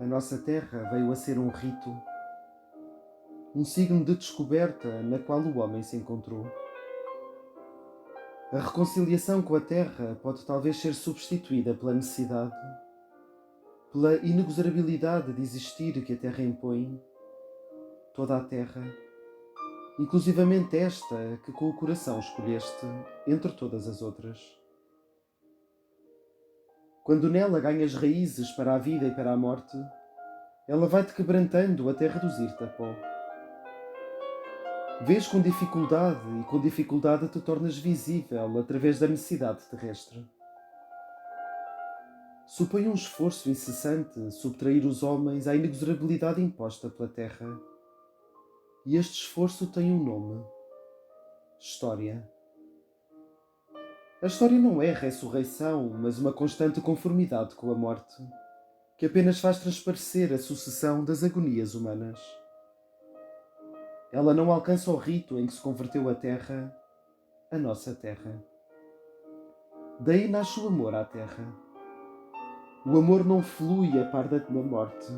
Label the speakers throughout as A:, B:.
A: A nossa terra veio a ser um rito, um signo de descoberta na qual o homem se encontrou. A reconciliação com a terra pode talvez ser substituída pela necessidade, pela inexorabilidade de existir que a terra impõe, toda a terra, inclusivamente esta que com o coração escolheste entre todas as outras. Quando nela ganhas raízes para a vida e para a morte, ela vai-te quebrantando até reduzir-te a pó. Vês com dificuldade e com dificuldade te tornas visível através da necessidade terrestre. Supõe um esforço incessante subtrair os homens à inexorabilidade imposta pela terra. E este esforço tem um nome: história. A história não é ressurreição, mas uma constante conformidade com a morte, que apenas faz transparecer a sucessão das agonias humanas. Ela não alcança o rito em que se converteu a terra, a nossa terra. Daí nasce o amor à terra. O amor não flui a par da morte,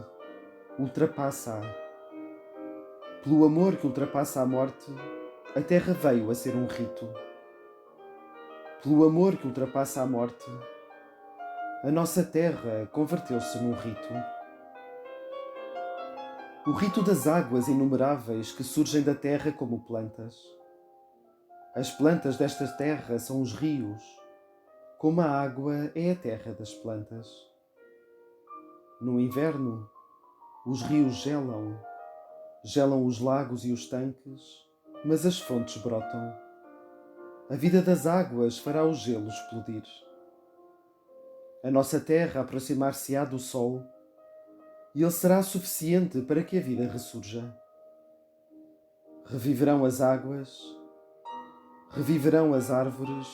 A: ultrapassa-a. Pelo amor que ultrapassa a morte, a terra veio a ser um rito. Pelo amor que ultrapassa a morte, a nossa terra converteu-se num rito. O rito das águas inumeráveis que surgem da terra como plantas. As plantas desta terra são os rios, como a água é a terra das plantas. No inverno, os rios gelam, gelam os lagos e os tanques, mas as fontes brotam. A vida das águas fará o gelo explodir. A nossa terra aproximar-se-á do sol, e ele será suficiente para que a vida ressurja. Reviverão as águas, reviverão as árvores,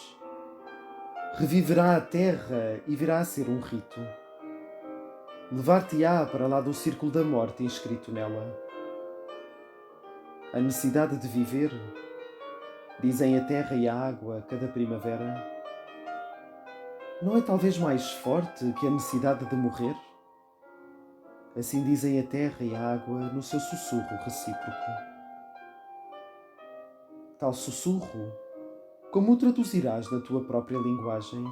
A: reviverá a terra e virá a ser um rito. Levar-te-á para lá do círculo da morte inscrito nela. A necessidade de viver, dizem a terra e a água cada primavera, não é talvez mais forte que a necessidade de morrer? Assim dizem a terra e a água no seu sussurro recíproco. Tal sussurro, como o traduzirás na tua própria linguagem?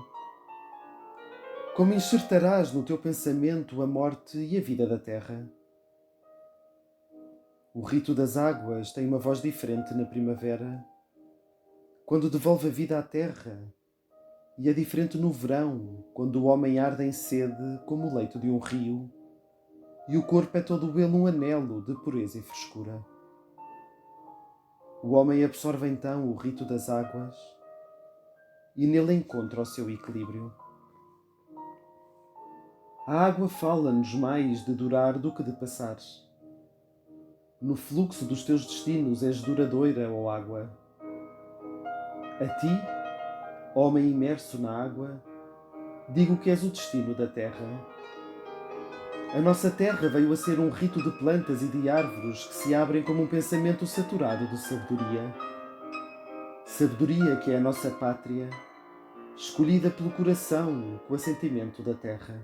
A: Como enxertarás no teu pensamento a morte e a vida da terra? O rito das águas tem uma voz diferente na primavera, quando devolve a vida à terra, e é diferente no verão, quando o homem arde em sede como o leito de um rio, e o corpo é todo ele um anelo de pureza e frescura. O homem absorve então o rito das águas e nele encontra o seu equilíbrio. A água fala-nos mais de durar do que de passar. No fluxo dos teus destinos és duradoura, ó água. A ti, homem imerso na água, digo que és o destino da terra. A nossa terra veio a ser um rito de plantas e de árvores que se abrem como um pensamento saturado de sabedoria. Sabedoria que é a nossa pátria, escolhida pelo coração com o assentimento da terra.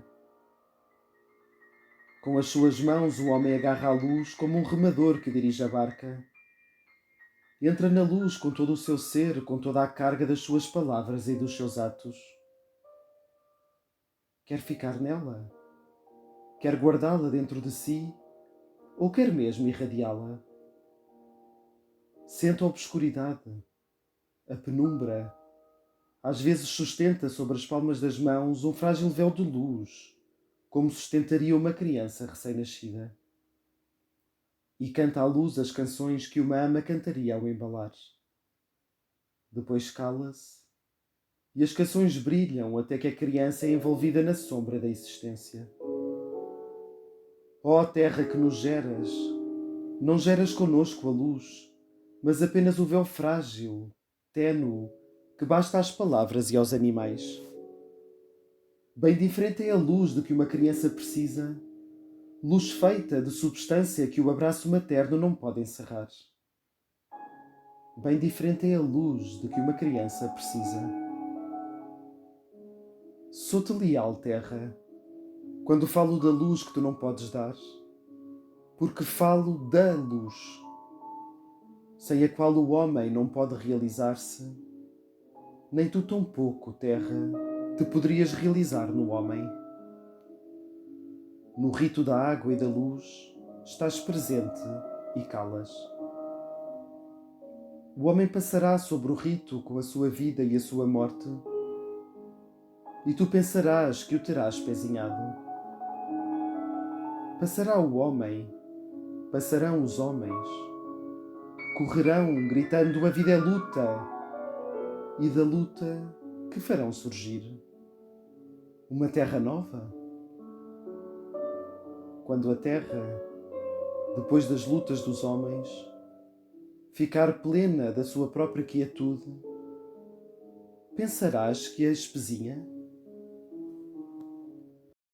A: Com as suas mãos o homem agarra a luz como um remador que dirige a barca. Entra na luz com todo o seu ser, com toda a carga das suas palavras e dos seus atos. Quer ficar nela? Quer guardá-la dentro de si? Ou quer mesmo irradiá-la? Sente a obscuridade, a penumbra. Às vezes sustenta sobre as palmas das mãos um frágil véu de luz, como sustentaria uma criança recém-nascida. E canta à luz as canções que uma ama cantaria ao embalar. Depois cala-se, e as canções brilham até que a criança é envolvida na sombra da existência. Ó terra que nos geras, não geras conosco a luz, mas apenas o véu frágil, ténue, que basta às palavras e aos animais. Bem diferente é a luz de que uma criança precisa, luz feita de substância que o abraço materno não pode encerrar. Bem diferente é a luz de que uma criança precisa. Sou-te leal, terra. Quando falo da luz que tu não podes dar, porque falo da luz, sem a qual o homem não pode realizar-se, nem tu tampouco, terra, te poderias realizar no homem. No rito da água e da luz estás presente e calas. O homem passará sobre o rito com a sua vida e a sua morte, e tu pensarás que o terás pezinhado. Passará o homem, passarão os homens, correrão gritando: a vida é luta, e da luta que farão surgir? Uma terra nova? Quando a terra, depois das lutas dos homens, ficar plena da sua própria quietude, pensarás que a espezinha